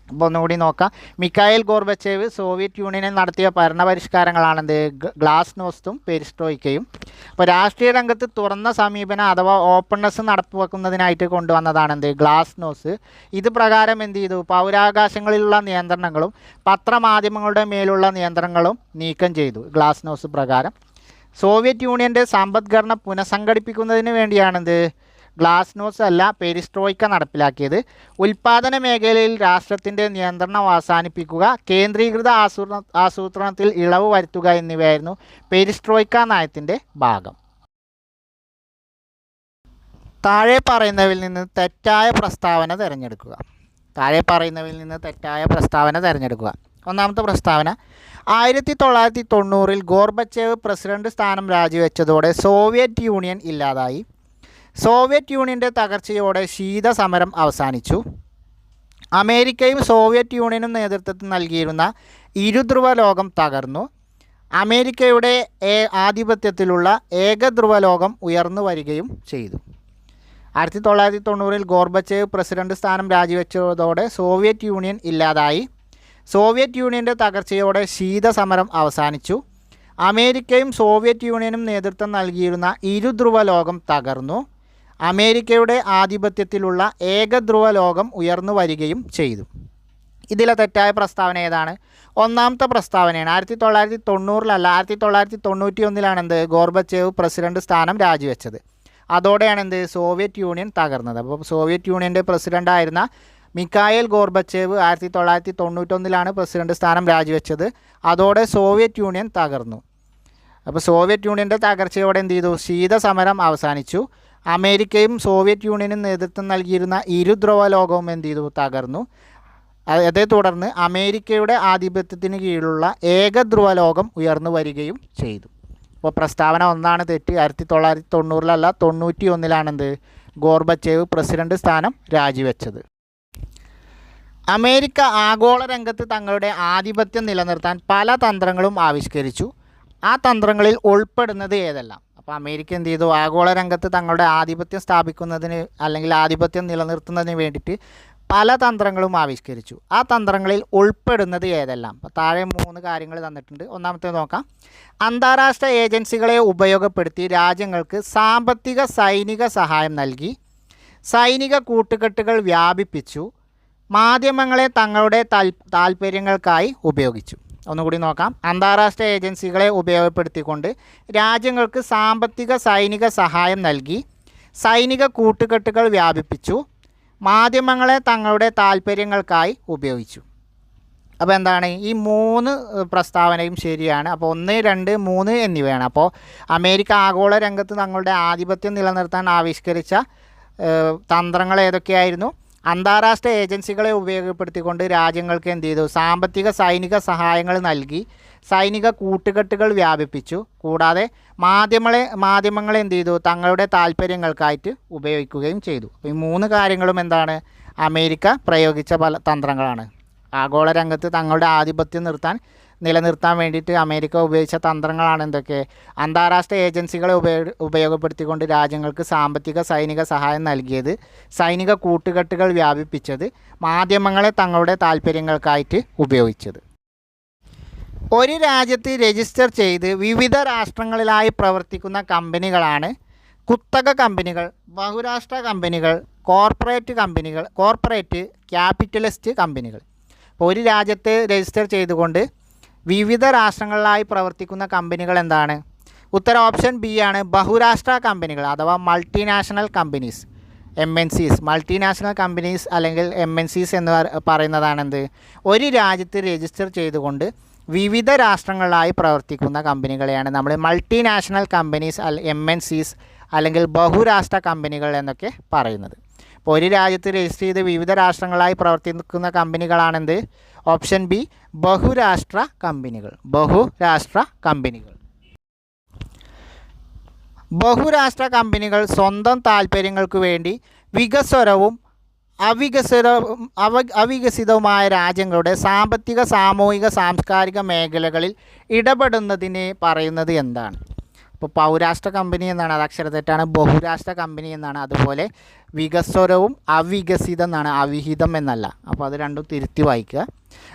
അപ്പോൾ ഒന്നുകൂടി നോക്കാം. മിഖായേൽ ഗോർബച്ചേവ് സോവിയറ്റ് യൂണിയനിൽ നടത്തിയ ഭരണപരിഷ്കാരങ്ങളാണെന്ത്? ഗ്ലാസ്നോസ്റ്റും പെരിസ്ട്രോയിക്കയും. അപ്പോൾ രാഷ്ട്രീയ രംഗത്ത് തുറന്ന സമീപനം അഥവാ ഓപ്പൺനെസ് നടപ്പാക്കുന്നതിനായിട്ട് കൊണ്ടുവന്നതാണെന്ത്? ഗ്ലാസ്നോസ്റ്റ്. ഇത് പ്രകാരം എന്ത് ചെയ്തു? പൗരാവകാശങ്ങളിലുള്ള നിയന്ത്രണങ്ങളും പത്രമാധ്യമങ്ങളുടെ മേലുള്ള നിയന്ത്രണങ്ങളും നീക്കം ചെയ്തു. ഗ്ലാസ്നോസ്റ്റ് പ്രകാരം സോവിയറ്റ് യൂണിയൻ്റെ സമ്പദ്ഘടന പുനഃസംഘടിപ്പിക്കുന്നതിന് വേണ്ടിയാണെന്ത്? ഗ്ലാസ്നോസ്റ്റ് അല്ല, പെരിസ്ട്രോയിക്ക നടപ്പിലാക്കിയത്. ഉൽപ്പാദന മേഖലയിൽ രാഷ്ട്രത്തിൻ്റെ നിയന്ത്രണം അവസാനിപ്പിക്കുക, കേന്ദ്രീകൃത ആസൂത്രണത്തിൽ ഇളവ് വരുത്തുക എന്നിവയായിരുന്നു പെരിസ്ട്രോയിക്ക നയത്തിൻ്റെ ഭാഗം. താഴെ പറയുന്നവയിൽ നിന്ന് തെറ്റായ പ്രസ്താവന തിരഞ്ഞെടുക്കുക. ഒന്നാമത്തെ പ്രസ്താവന, 1990 ഗോർബച്ചേവ് പ്രസിഡന്റ് സ്ഥാനം രാജിവെച്ചതോടെ സോവിയറ്റ് യൂണിയൻ ഇല്ലാതായി. സോവിയറ്റ് യൂണിയൻ്റെ തകർച്ചയോടെ ശീതസമരം അവസാനിച്ചു. അമേരിക്കയും സോവിയറ്റ് യൂണിയനും നേതൃത്വത്തിൽ നൽകിയിരുന്ന ഇരുധ്രുവ ലോകം തകർന്നു. അമേരിക്കയുടെ ആധിപത്യത്തിലുള്ള ഏകധ്രുവ ലോകം ഉയർന്നു വരികയും ചെയ്തു. 1990 ഗോർബച്ചേവ് പ്രസിഡന്റ് സ്ഥാനം രാജിവെച്ചതോടെ സോവിയറ്റ് യൂണിയൻ ഇല്ലാതായി. സോവിയറ്റ് യൂണിയൻ്റെ തകർച്ചയോടെ ശീതസമരം അവസാനിച്ചു. അമേരിക്കയും സോവിയറ്റ് യൂണിയനും നേതൃത്വം നൽകിയിരുന്ന ഇരുധ്രുവ ലോകം തകർന്നു. അമേരിക്കയുടെ ആധിപത്യത്തിലുള്ള ഏകധ്രുവ ലോകം ഉയർന്നു വരികയും ചെയ്തു. ഇതിലെ തെറ്റായ പ്രസ്താവന ഏതാണ്? ഒന്നാമത്തെ പ്രസ്താവനയാണ്. 1990 1991 എന്ത്? ഗോർബച്ചേവ് പ്രസിഡന്റ് സ്ഥാനം രാജിവെച്ചത്. അതോടെയാണ് എന്ത്? സോവിയറ്റ് യൂണിയൻ തകർന്നത്. അപ്പോൾ സോവിയറ്റ് യൂണിയൻ്റെ പ്രസിഡൻ്റായിരുന്ന മിഖായേൽ ഗോർബച്ചേവ് 1991 പ്രസിഡന്റ് സ്ഥാനം രാജിവെച്ചത്. അതോടെ സോവിയറ്റ് യൂണിയൻ തകർന്നു. അപ്പോൾ സോവിയറ്റ് യൂണിയൻ്റെ തകർച്ചയോടെ എന്ത് ചെയ്തു? ശീതസമരം അവസാനിച്ചു. അമേരിക്കയും സോവിയറ്റ് യൂണിയനും നേതൃത്വം നൽകിയിരുന്ന ഇരുധ്രുവ ലോകവും എന്ത് ചെയ്തു? തകർന്നു. അതേ തുടർന്ന് അമേരിക്കയുടെ ആധിപത്യത്തിന് കീഴിലുള്ള ഏകധ്രുവ ലോകം ഉയർന്നു വരികയും ചെയ്തു. അപ്പോൾ പ്രസ്താവന 1 തെറ്റ്. 1990-ലല്ല 91-ലാണെന്ത് ഗോർബച്ചേവ് പ്രസിഡന്റ് സ്ഥാനം രാജിവെച്ചത്. അമേരിക്ക ആഗോള രംഗത്ത് തങ്ങളുടെ ആധിപത്യം നിലനിർത്താൻ പല തന്ത്രങ്ങളും ആവിഷ്കരിച്ചു. ആ തന്ത്രങ്ങളിൽ ഉൾപ്പെടുന്നത് ഏതെല്ലാം? അപ്പോൾ അമേരിക്ക എന്ത് ചെയ്തു? ആഗോള രംഗത്ത് തങ്ങളുടെ ആധിപത്യം സ്ഥാപിക്കുന്നതിന് അല്ലെങ്കിൽ ആധിപത്യം നിലനിർത്തുന്നതിന് വേണ്ടിയിട്ട് പല തന്ത്രങ്ങളും ആവിഷ്കരിച്ചു. ആ തന്ത്രങ്ങളിൽ ഉൾപ്പെടുന്നത് ഏതെല്ലാം? അപ്പോൾ താഴെ 3 കാര്യങ്ങൾ തന്നിട്ടുണ്ട്. ഒന്നാമത്തേത് നോക്കാം. അന്താരാഷ്ട്ര ഏജൻസികളെ ഉപയോഗപ്പെടുത്തി രാജ്യങ്ങൾക്ക് സാമ്പത്തിക സൈനിക സഹായം നൽകി, സൈനിക കൂട്ടുകെട്ടുകൾ വ്യാപിപ്പിച്ചു, മാധ്യമങ്ങളെ തങ്ങളുടെ താൽപ്പര്യങ്ങൾക്കായി ഉപയോഗിച്ചു. ഒന്നുകൂടി നോക്കാം. അന്താരാഷ്ട്ര ഏജൻസികളെ ഉപയോഗപ്പെടുത്തിക്കൊണ്ട് രാജ്യങ്ങൾക്ക് സാമ്പത്തിക സൈനിക സഹായം നൽകി, സൈനിക കൂട്ടുകെട്ടുകൾ വ്യാപിപ്പിച്ചു, മാധ്യമങ്ങളെ തങ്ങളുടെ താൽപ്പര്യങ്ങൾക്കായി ഉപയോഗിച്ചു. അപ്പോൾ എന്താണ്? ഈ 3 പ്രസ്താവനയും ശരിയാണ്. അപ്പോൾ 1, 2, 3 എന്നിവയാണ്. അപ്പോൾ അമേരിക്ക ആഗോള രംഗത്ത് തങ്ങളുടെ ആധിപത്യം നിലനിർത്താൻ ആവിഷ്കരിച്ച തന്ത്രങ്ങൾ ഏതൊക്കെയായിരുന്നു? അന്താരാഷ്ട്ര ഏജൻസികളെ ഉപയോഗപ്പെടുത്തിക്കൊണ്ട് രാജ്യങ്ങൾക്ക് എന്ത് ചെയ്തു? സാമ്പത്തിക സൈനിക സഹായങ്ങൾ നൽകി, സൈനിക കൂട്ടുകെട്ടുകൾ വ്യാപിപ്പിച്ചു, കൂടാതെ മാധ്യമങ്ങളെ എന്ത് ചെയ്തു? തങ്ങളുടെ താൽപ്പര്യങ്ങൾക്കായിട്ട് ഉപയോഗിക്കുകയും ചെയ്തു. അപ്പോൾ ഈ 3 കാര്യങ്ങളും എന്താണ്? അമേരിക്ക പ്രയോഗിച്ച പല തന്ത്രങ്ങളാണ്. ആഗോള രംഗത്ത് തങ്ങളുടെ ആധിപത്യം നിലനിർത്താൻ വേണ്ടിയിട്ട് അമേരിക്ക ഉപയോഗിച്ച തന്ത്രങ്ങളാണ് എന്തൊക്കെ? അന്താരാഷ്ട്ര ഏജൻസികളെ ഉപയോഗപ്പെടുത്തിക്കൊണ്ട് രാജ്യങ്ങൾക്ക് സാമ്പത്തിക സൈനിക സഹായം നൽകിയത്, സൈനിക കൂട്ടുകെട്ടുകൾ വ്യാപിപ്പിച്ചത്, മാധ്യമങ്ങളെ തങ്ങളുടെ താൽപ്പര്യങ്ങൾക്കായിട്ട് ഉപയോഗിച്ചത്. ഒരു രാജ്യത്ത് രജിസ്റ്റർ ചെയ്ത് വിവിധ രാഷ്ട്രങ്ങളിലായി പ്രവർത്തിക്കുന്ന കമ്പനികളാണ് കുത്തക കമ്പനികൾ, ബഹുരാഷ്ട്ര കമ്പനികൾ, കോർപ്പറേറ്റ് ക്യാപിറ്റലിസ്റ്റ് കമ്പനികൾ. അപ്പോൾ ഒരു രാജ്യത്ത് രജിസ്റ്റർ ചെയ്തുകൊണ്ട് വിവിധ രാഷ്ട്രങ്ങളിലായി പ്രവർത്തിക്കുന്ന കമ്പനികൾ എന്താണ്? ഉത്തരം ഓപ്ഷൻ ബി ആണ്. ബഹുരാഷ്ട്ര കമ്പനികൾ അഥവാ multinational companies, MNCs. Multinational companies അല്ലെങ്കിൽ MNCs എന്ന് പറയുന്നതാണെന്ത്? ഒരു രാജ്യത്ത് രജിസ്റ്റർ ചെയ്തുകൊണ്ട് വിവിധ രാഷ്ട്രങ്ങളിലായി പ്രവർത്തിക്കുന്ന കമ്പനികളെയാണ് നമ്മൾ മൾട്ടിനാഷണൽ കമ്പനീസ് MNCs അല്ലെങ്കിൽ ബഹുരാഷ്ട്ര കമ്പനികൾ എന്നൊക്കെ പറയുന്നത്. അപ്പോൾ ഒരു രാജ്യത്ത് രജിസ്റ്റർ ചെയ്ത് വിവിധ രാഷ്ട്രങ്ങളായി പ്രവർത്തിക്കുന്ന കമ്പനികളാണെന്ത്? ഓപ്ഷൻ ബി ബഹുരാഷ്ട്ര കമ്പനികൾ. ബഹുരാഷ്ട്ര കമ്പനികൾ സ്വന്തം താൽപ്പര്യങ്ങൾക്ക് വേണ്ടി വികസ്വരവും അവികസിതവുമായ രാജ്യങ്ങളുടെ സാമ്പത്തിക, സാമൂഹിക, സാംസ്കാരിക മേഖലകളിൽ ഇടപെടുന്നതിനെ പറയുന്നത് എന്താണ്? ഇപ്പോൾ പൗരാഷ്ട്ര കമ്പനി എന്നാണ്, അത് അക്ഷരത്തെറ്റാണ്. ബഹുരാഷ്ട്ര കമ്പനി എന്നാണ്. അതുപോലെ വികസ്വരവും അവികസിതം എന്നാണ്, അവിഹിതം എന്നല്ല. അപ്പോൾ അത് രണ്ടും തിരുത്തി വായിക്കുക.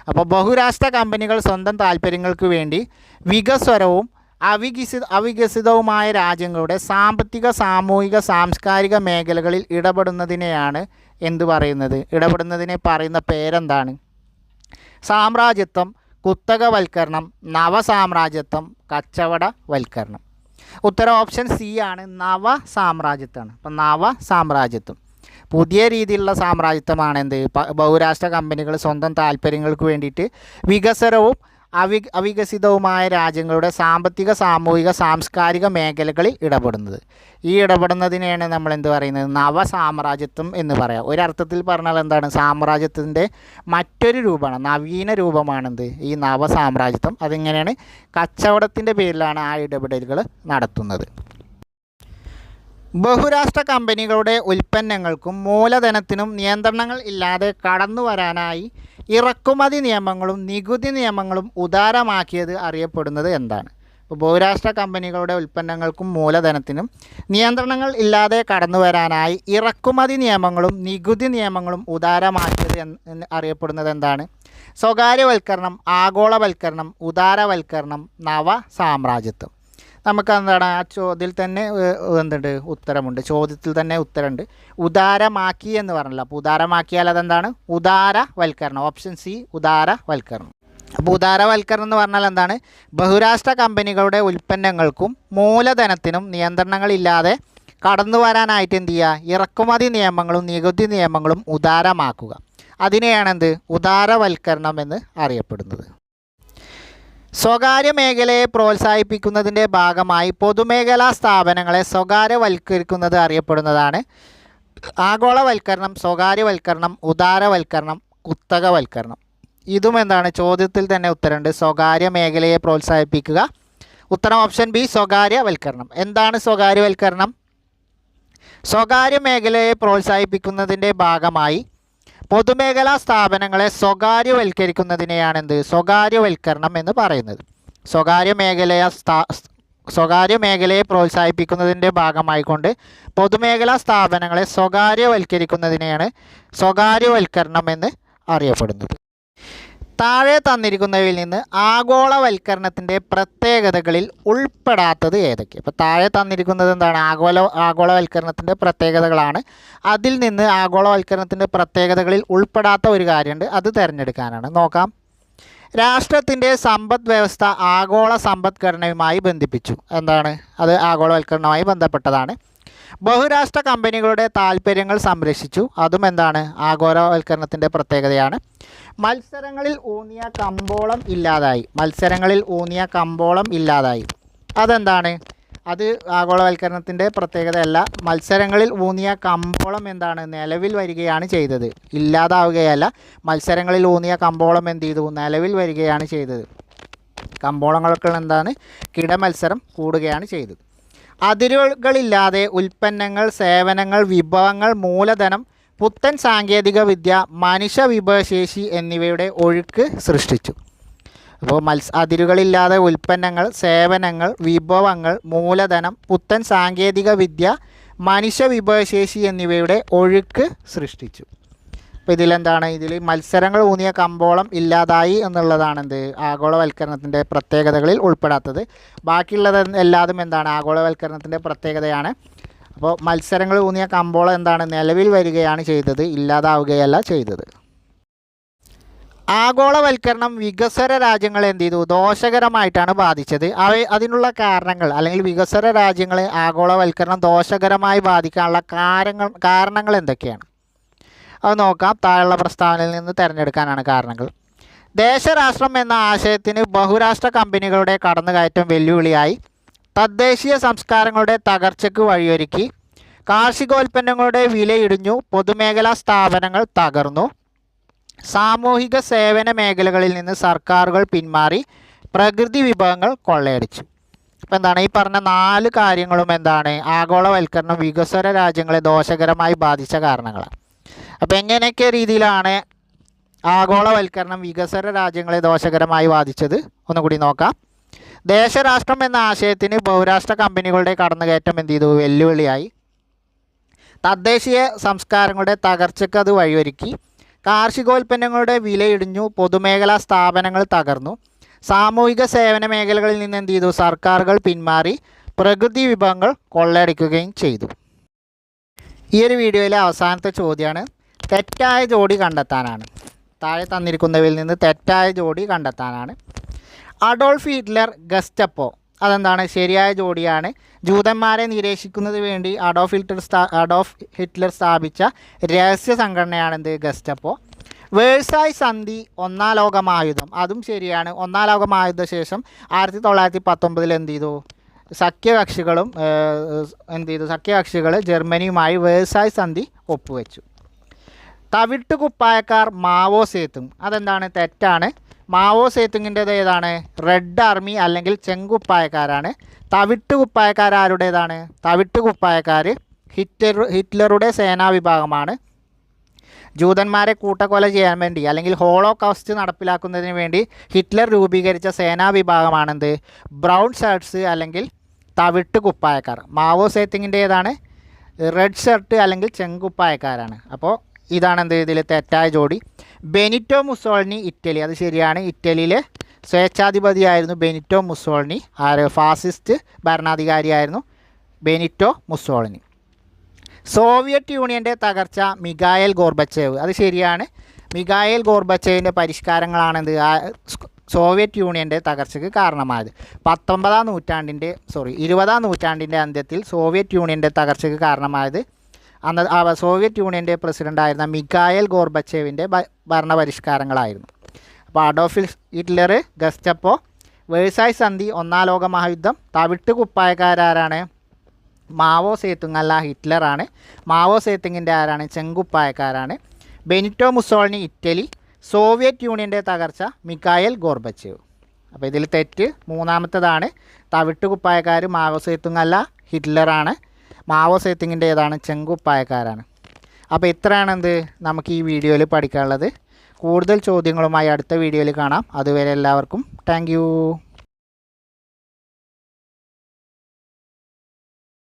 അപ്പോൾ ബഹുരാഷ്ട്ര കമ്പനികൾ സ്വന്തം താൽപ്പര്യങ്ങൾക്ക് വേണ്ടി വികസ്വരവും അവികസിതവുമായ രാജ്യങ്ങളുടെ സാമ്പത്തിക, സാമൂഹിക, സാംസ്കാരിക മേഖലകളിൽ ഇടപെടുന്നതിനെയാണ് എന്ത് പറയുന്നത്? ഇടപെടുന്നതിനെ പറയുന്ന പേരെന്താണ്? സാമ്രാജ്യത്വം, കുത്തകവൽക്കരണം, നവസാമ്രാജ്യത്വം, കച്ചവടവൽക്കരണം. ഉത്തരം ഓപ്ഷൻ സി ആണ്. നവസാമ്രാജ്യത്വമാണ്. അപ്പം നവസാമ്രാജ്യത്വം പുതിയ രീതിയിലുള്ള സാമ്രാജ്യത്വമാണ് എന്ത്? ബഹുരാഷ്ട്ര കമ്പനികൾ സ്വന്തം താൽപ്പര്യങ്ങൾക്ക് വേണ്ടിയിട്ട് വികസനവും അവികസിതവുമായ രാജ്യങ്ങളുടെ സാമ്പത്തിക, സാമൂഹിക, സാംസ്കാരിക മേഖലകളിൽ ഇടപെടുന്നത്. ഈ ഇടപെടുന്നതിനെയാണ് നമ്മൾ എന്ത് പറയുന്നത്? നവസാമ്രാജ്യത്വം എന്ന് പറയാം. ഒരർത്ഥത്തിൽ പറഞ്ഞാൽ എന്താണ്? സാമ്രാജ്യത്തിൻ്റെ മറ്റൊരു രൂപമാണ്, നവീന രൂപമാണെന്ത്? ഈ നവസാമ്രാജ്യത്വം. അതിങ്ങനെയാണ് കച്ചവടത്തിൻ്റെ പേരിലാണ് ആ ഇടപെടലുകൾ നടത്തുന്നത്. ബഹുരാഷ്ട്ര കമ്പനികളുടെ ഉൽപ്പന്നങ്ങൾക്കും മൂലധനത്തിനും നിയന്ത്രണങ്ങൾ ഇല്ലാതെ കടന്നു വരാനായി ഇറക്കുമതി നിയമങ്ങളും നികുതി നിയമങ്ങളും ഉദാരമാക്കിയത് അറിയപ്പെടുന്നത് എന്താണ്? ഇപ്പോൾ ബഹുരാഷ്ട്ര കമ്പനികളുടെ ഉൽപ്പന്നങ്ങൾക്കും മൂലധനത്തിനും നിയന്ത്രണങ്ങൾ ഇല്ലാതെ കടന്നു വരാനായി ഇറക്കുമതി നിയമങ്ങളും നികുതി നിയമങ്ങളും ഉദാരമാക്കിയത് അറിയപ്പെടുന്നത് എന്താണ്? സ്വകാര്യവൽക്കരണം, ആഗോളവൽക്കരണം, ഉദാരവൽക്കരണം, നവസാമ്രാജ്യത്വം. നമുക്ക് എന്താണ് ആ ചോദ്യത്തിൽ തന്നെ എന്തുണ്ട്? ഉത്തരമുണ്ട്. ചോദ്യത്തിൽ തന്നെ ഉത്തരമുണ്ട്. ഉദാരമാക്കി എന്ന് പറഞ്ഞല്ലോ. അപ്പോൾ ഉദാരമാക്കിയാൽ അതെന്താണ്? ഉദാരവൽക്കരണം. ഓപ്ഷൻ സി ഉദാരവൽക്കരണം. അപ്പോൾ ഉദാരവൽക്കരണം എന്ന് പറഞ്ഞാൽ എന്താണ്? ബഹുരാഷ്ട്ര കമ്പനികളുടെ ഉൽപ്പന്നങ്ങൾക്കും മൂലധനത്തിനും നിയന്ത്രണങ്ങളില്ലാതെ കടന്നു വരാനായിട്ട് എന്ത് ചെയ്യുക? ഇറക്കുമതി നിയമങ്ങളും നികുതി നിയമങ്ങളും ഉദാരമാക്കുക. അതിനെയാണെന്ത്? ഉദാരവൽക്കരണം എന്ന് അറിയപ്പെടുന്നത്. സ്വകാര്യ മേഖലയെ പ്രോത്സാഹിപ്പിക്കുന്നതിൻ്റെ ഭാഗമായി പൊതുമേഖലാ സ്ഥാപനങ്ങളെ സ്വകാര്യവൽക്കരിക്കുന്നത് അറിയപ്പെടുന്നതാണ് ആഗോളവൽക്കരണം, സ്വകാര്യവൽക്കരണം, ഉദാരവൽക്കരണം, കുത്തകവൽക്കരണം. ഇതും എന്താണ്? ചോദ്യത്തിൽ തന്നെ ഉത്തരമുണ്ട്. സ്വകാര്യ മേഖലയെ പ്രോത്സാഹിപ്പിക്കുക, ഉത്തരം ഓപ്ഷൻ ബി സ്വകാര്യവൽക്കരണം. എന്താണ് സ്വകാര്യവൽക്കരണം? സ്വകാര്യ മേഖലയെ പ്രോത്സാഹിപ്പിക്കുന്നതിൻ്റെ ഭാഗമായി പൊതുമേഖലാ സ്ഥാപനങ്ങളെ സ്വകാര്യവൽക്കരിക്കുന്നതിനെയാണ് സ്വകാര്യവൽക്കരണം എന്ന് പറയുന്നത്. സ്വകാര്യ മേഖലയെ പ്രോത്സാഹിപ്പിക്കുന്നതിൻ്റെ ഭാഗമായിക്കൊണ്ട് പൊതുമേഖലാ സ്ഥാപനങ്ങളെ സ്വകാര്യവൽക്കരിക്കുന്നതിനെയാണ് സ്വകാര്യവൽക്കരണം എന്ന് അറിയപ്പെടുന്നത്. താഴെ തന്നിരിക്കുന്നവയിൽ നിന്ന് ആഗോളവൽക്കരണത്തിൻ്റെ പ്രത്യേകതകളിൽ ഉൾപ്പെടാത്തത് ഏതൊക്കെ? അപ്പോൾ താഴെ തന്നിരിക്കുന്നത് എന്താണ്? ആഗോളവൽക്കരണത്തിൻ്റെ പ്രത്യേകതകളാണ്. അതിൽ നിന്ന് ആഗോളവൽക്കരണത്തിൻ്റെ പ്രത്യേകതകളിൽ ഉൾപ്പെടാത്ത ഒരു കാര്യമുണ്ട്, അത് തിരഞ്ഞെടുക്കാനാണ്. നോക്കാം. രാഷ്ട്രത്തിൻ്റെ സമ്പദ് വ്യവസ്ഥ ആഗോള സമ്പദ്ഘടനയുമായി ബന്ധിപ്പിച്ചു. എന്താണ് അത്? ആഗോളവൽക്കരണവുമായി ബന്ധപ്പെട്ടതാണ്. ബഹുരാഷ്ട്ര കമ്പനികളുടെ താൽപ്പര്യങ്ങൾ സംരക്ഷിച്ചു. അതും എന്താണ്? ആഗോളവൽക്കരണത്തിൻ്റെ പ്രത്യേകതയാണ്. മത്സരങ്ങളിൽ ഊന്നിയ കമ്പോളം ഇല്ലാതായി. അതെന്താണ്? അത് ആഗോളവൽക്കരണത്തിൻ്റെ പ്രത്യേകതയല്ല. മത്സരങ്ങളിൽ ഊന്നിയ കമ്പോളം എന്താണ്? നിലവിൽ വരികയാണ് ചെയ്തത്, ഇല്ലാതാവുകയല്ല. മത്സരങ്ങളിൽ ഊന്നിയ കമ്പോളം എന്ത് ചെയ്തു? നിലവിൽ വരികയാണ് ചെയ്തത്. കമ്പോളങ്ങൾക്ക് എന്താണ്? കിടമത്സരം കൂടുകയാണ് ചെയ്തത്. അതിരുകളില്ലാതെ ഉൽപ്പന്നങ്ങൾ, സേവനങ്ങൾ, വിഭവങ്ങൾ, മൂലധനം, പുത്തൻ സാങ്കേതിക വിദ്യ, മനുഷ്യ വിഭവശേഷി എന്നിവയുടെ ഒഴുക്ക് സൃഷ്ടിച്ചു. അപ്പോൾ അതിരുകളില്ലാതെ ഉൽപ്പന്നങ്ങൾ, സേവനങ്ങൾ, വിഭവങ്ങൾ, മൂലധനം, പുത്തൻ സാങ്കേതിക വിദ്യ, മനുഷ്യ വിഭവശേഷി എന്നിവയുടെ ഒഴുക്ക് സൃഷ്ടിച്ചു. അപ്പോൾ ഇതിലെന്താണ്? ഇതിൽ മത്സരങ്ങൾ ഊന്നിയ കമ്പോളം ഇല്ലാതായി എന്നുള്ളതാണ് ആഗോളവൽക്കരണത്തിൻ്റെ പ്രത്യേകതകളിൽ ഉൾപ്പെടാത്തത്. ബാക്കിയുള്ളത് എല്ലാതും എന്താണ്? ആഗോളവൽക്കരണത്തിൻ്റെ പ്രത്യേകതയാണ്. അപ്പോൾ മത്സരങ്ങൾ ഊന്നിയ കമ്പോളം എന്താണ്? നിലവിൽ വരികയാണ് ചെയ്തത്, ഇല്ലാതാവുകയല്ല ചെയ്തത്. ആഗോളവൽക്കരണം വികസ്വര രാജ്യങ്ങളെ എന്ത് ചെയ്തു? ദോഷകരമായിട്ടാണ് ബാധിച്ചത്. അതിനുള്ള കാരണങ്ങൾ, അല്ലെങ്കിൽ വികസ്വര രാജ്യങ്ങളെ ആഗോളവൽക്കരണം ദോഷകരമായി ബാധിക്കാനുള്ള കാരണങ്ങൾ എന്തൊക്കെയാണ്? അത് നോക്കാം. താഴെയുള്ള പ്രസ്താവനയിൽ നിന്ന് തിരഞ്ഞെടുക്കാനാണ് കാരണങ്ങൾ. ദേശരാഷ്ട്രം എന്ന ആശയത്തിന് ബഹുരാഷ്ട്ര കമ്പനികളുടെ കടന്നുകയറ്റം വെല്ലുവിളിയായി. തദ്ദേശീയ സംസ്കാരങ്ങളുടെ തകർച്ചയ്ക്ക് വഴിയൊരുക്കി. കാർഷികോൽപ്പന്നങ്ങളുടെ വിലയിടിഞ്ഞു. പൊതുമേഖലാ സ്ഥാപനങ്ങൾ തകർന്നു. സാമൂഹിക സേവന മേഖലകളിൽ നിന്ന് സർക്കാരുകൾ പിന്മാറി. പ്രകൃതി വിഭവങ്ങൾ കൊള്ളയടിച്ചു. അപ്പോൾ എന്താണ്? ഈ പറഞ്ഞ 4 കാര്യങ്ങളും എന്താണ്? ആഗോളവൽക്കരണം വികസ്വര രാജ്യങ്ങളെ ദോഷകരമായി ബാധിച്ച കാരണങ്ങളാണ്. അപ്പോൾ എങ്ങനെയൊക്കെ രീതിയിലാണ് ആഗോളവൽക്കരണം വികസ്വര രാജ്യങ്ങളെ ദോഷകരമായി ബാധിച്ചത് ഒന്നുകൂടി നോക്കാം. ദേശരാഷ്ട്രം എന്ന ആശയത്തിന് ബഹുരാഷ്ട്ര കമ്പനികളുടെ കടന്നുകയറ്റം എന്ത് ചെയ്തു? വെല്ലുവിളിയായി. തദ്ദേശീയ സംസ്കാരങ്ങളുടെ തകർച്ചയ്ക്ക് അത് വഴിയൊരുക്കി. കാർഷികോൽപ്പന്നങ്ങളുടെ വിലയിടിഞ്ഞു. പൊതുമേഖലാ സ്ഥാപനങ്ങൾ തകർന്നു. സാമൂഹിക സേവന മേഖലകളിൽ നിന്ന് എന്ത് ചെയ്തു? സർക്കാരുകൾ പിന്മാറി. പ്രകൃതി വിഭവങ്ങൾ കൊള്ളയടിക്കുകയും ചെയ്തു. ഈ ഒരു വീഡിയോയിലെ അവസാനത്തെ ചോദ്യമാണ്. തെറ്റായ ജോഡി കണ്ടെത്താനാണ്. താഴെ തന്നിരിക്കുന്നവയിൽ നിന്ന് തെറ്റായ ജോഡി കണ്ടെത്താനാണ്. Adolf Hitler, Gestapo. അതെന്താണ്? ശരിയായ ജോഡിയാണ്. ജൂതന്മാരെ നിരീക്ഷിക്കുന്നതിന് വേണ്ടി അഡോൾഫ് ഹിറ്റ്ലർ സ്ഥാപിച്ച രഹസ്യ സംഘടനയാണ് ഗസ്റ്റപ്പോ. വേഴ്സായ് സന്ധി, ഒന്നാം ലോകമഹായുദ്ധം. അതും ശരിയാണ്. ഒന്നാം ലോകമഹായുദ്ധ ശേഷം 1919 എന്ത് ചെയ്തു? സഖ്യകക്ഷികൾ ജർമ്മനിയുമായി വേഴ്സായ് സന്ധി ഒപ്പുവെച്ചു. തവിട്ട് കുപ്പായക്കാർ, മാവോ സേത്തുങ്. അതെന്താണ്? തെറ്റാണ്. മാവോ സേത്തുങ്ങിൻ്റേത് ഏതാണ്? റെഡ് ആർമി അല്ലെങ്കിൽ ചെങ്കുപ്പായക്കാരാണ്. തവിട്ട് കുപ്പായക്കാർ ആരുടേതാണ്? തവിട്ട് കുപ്പായക്കാർ ഹിറ്റ്ലറുടെ സേനാ വിഭാഗമാണ്. ജൂതന്മാരെ കൂട്ടക്കൊല ചെയ്യാൻ വേണ്ടി അല്ലെങ്കിൽ ഹോളോകോസ്റ്റ് നടപ്പിലാക്കുന്നതിന് വേണ്ടി ഹിറ്റ്ലർ രൂപീകരിച്ച സേനാ വിഭാഗമാണെന്ത്? ബ്രൗൺ ഷർട്ട്സ് അല്ലെങ്കിൽ തവിട്ട് കുപ്പായക്കാർ. മാവോ സേത്തുങ്ങിൻ്റേതാണ് റെഡ് ഷർട്ട് അല്ലെങ്കിൽ ചെങ്കുപ്പായക്കാരാണ്. അപ്പോൾ ഇതാണെന്ത്? ഇതിൽ തെറ്റായ ജോഡി. Benito Mussolini, Italy. അത് ശരിയാണ്. ഇറ്റലിയിലെ സ്വേച്ഛാധിപതിയായിരുന്നു ബെനിറ്റോ മുസോളിനി. ഫാസിസ്റ്റ് ഭരണാധികാരിയായിരുന്നു ബെനിറ്റോ മുസോളിനി. സോവിയറ്റ് യൂണിയൻ്റെ തകർച്ച, മിഖായേൽ ഗോർബച്ചേവ്. അത് ശരിയാണ്. മിഖായേൽ ഗോർബച്ചേവിൻ്റെ പരിഷ്കാരങ്ങളാണെന്ത്? സോവിയറ്റ് യൂണിയൻ്റെ തകർച്ചയ്ക്ക് കാരണമായത്. 20ാം നൂറ്റാണ്ടിൻ്റെ അന്ത്യത്തിൽ സോവിയറ്റ് യൂണിയൻ്റെ തകർച്ചയ്ക്ക് കാരണമായത് സോവിയറ്റ് യൂണിയൻ്റെ പ്രസിഡൻ്റായിരുന്ന മിഖായേൽ ഗോർബച്ചേവിൻ്റെ ഭരണപരിഷ്കാരങ്ങളായിരുന്നു. അപ്പോൾ അഡോൾഫ് ഹിറ്റ്ലർ, ഗസ്റ്റപ്പോ, വേഴ്സായ് സന്ധി, ഒന്നാം ലോക മഹായുദ്ധം. തവിട്ട് കുപ്പായക്കാരാരാണ്? മാവോ സേത്തുങ് അല്ല, ഹിറ്റ്ലറാണ്. മാവോ സേത്തുങ്ങിൻ്റെ ആരാണ്? ചെങ്കുപ്പായക്കാരാണ്. Benito Mussolini, Italy. സോവിയറ്റ് യൂണിയൻ്റെ തകർച്ച, മിഖായേൽ ഗോർബച്ചേവ്. അപ്പോൾ ഇതിൽ തെറ്റ് മൂന്നാമത്തേതാണ്. തവിട്ട് കുപ്പായക്കാർ മാവോ സേത്തുങ് അല്ല, ഹിറ്റ്ലറാണ്. മാവോ സേത്തുങ്ങിൻ്റെ ഏതാണ്? ചെങ്കുപ്പായക്കാരാണ്. അപ്പോൾ ഇത്രയാണ് നമുക്ക് ഈ വീഡിയോയിൽ പഠിക്കാനുള്ളത്. കൂടുതൽ ചോദ്യങ്ങളുമായി അടുത്ത വീഡിയോയിൽ കാണാം. അതുവരെ എല്ലാവർക്കും താങ്ക് യു.